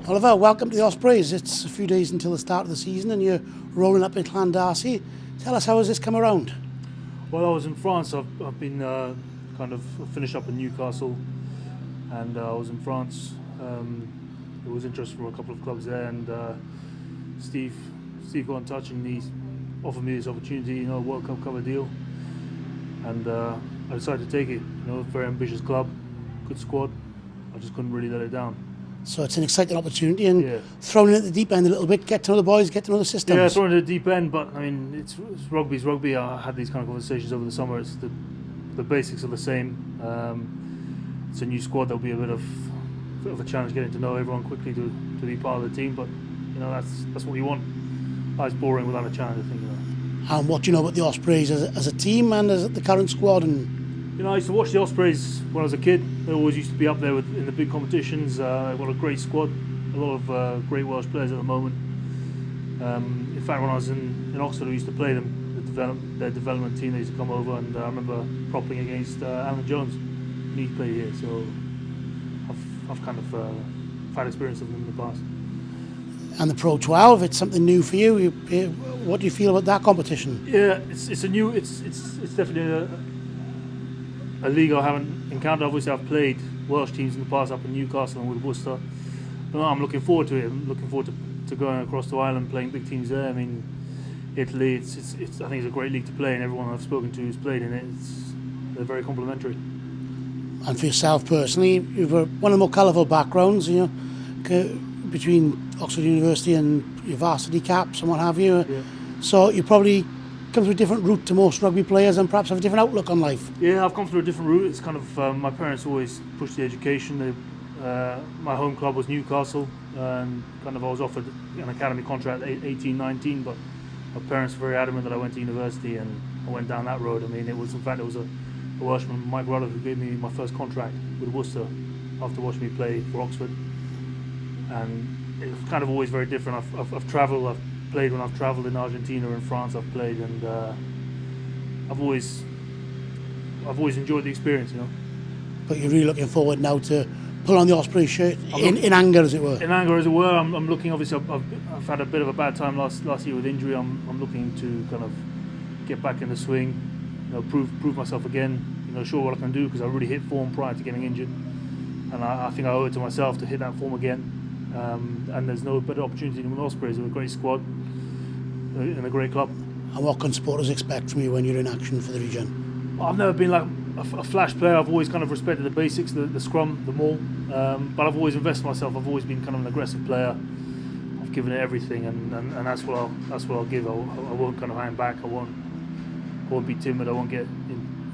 Oliver, welcome to the Ospreys. It's a few days until the start of the season and you're rolling up in Llandarcy. Tell us, how has this come around? Well, I was in France. I've been kind of finished up in Newcastle, and I was in France. There was interest from a couple of clubs there, and Steve got in touch and he offered me this opportunity, World Cup cover deal, and I decided to take it. Very ambitious club, good squad. I just couldn't really let it down. So it's an exciting opportunity, and thrown in at the deep end a little bit, get to know the boys, get to know the systems. Yeah, thrown in at the deep end, but I mean, it's rugby. I had these kind of conversations over the summer. It's the basics are the same. It's a new squad. There'll be a bit of a challenge getting to know everyone quickly to be part of the team, but that's what you want. It's boring without a challenge, I think. And what do you know about the Ospreys as a team and as the current squad? And I used to watch the Ospreys when I was a kid. They always used to be up there in the big competitions. They've got a great squad, a lot of great Welsh players at the moment. In fact, when I was in Oxford, we used to play them, their development team. They used to come over, and I remember propping against Alan Jones when he played here. So I've kind of had experience of them in the past. And the Pro12, it's something new for you. What do you feel about that competition? Yeah, it's definitely a league I haven't encountered. Obviously, I've played Welsh teams in the past up in Newcastle and with Worcester. But I'm looking forward to it. I'm looking forward to going across to Ireland, playing big teams there. I mean, Italy. I think it's a great league to play, and everyone I've spoken to who's played in it, they're very complimentary. And for yourself personally, you've got one of the more colourful backgrounds, between Oxford University and your varsity caps and what have you. Yeah. So you probably come through a different route to most rugby players and perhaps have a different outlook on life. Yeah, I've come through a different route. It's kind of my parents always pushed the education. My home club was Newcastle, and kind of I was offered an academy contract at 18, 19, but my parents were very adamant that I went to university, and I went down that road. I mean, it was a Welshman, Mike Rudder, who gave me my first contract with Worcester after watching me play for Oxford, and it was kind of always very different. I've travelled. I've played when I've travelled in Argentina and France. I've played, and I've always enjoyed the experience. But you're really looking forward now to pull on the Ospreys shirt in anger, as it were. In anger, as it were. I'm looking. Obviously, I've had a bit of a bad time last year with injury. I'm looking to kind of get back in the swing, prove myself again. Show what I can do, because I really hit form prior to getting injured, and I think I owe it to myself to hit that form again. And there's no better opportunity than with Ospreys, with a great squad and a great club. And what can supporters expect from you when you're in action for the region? I've never been like a flash player. I've always kind of respected the basics, the scrum, the maul, but I've always invested myself. I've always been kind of an aggressive player. I've given it everything, and that's what I'll give. I won't kind of hang back. I won't be timid. I won't get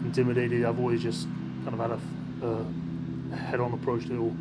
intimidated. I've always just kind of had a head-on approach to it all.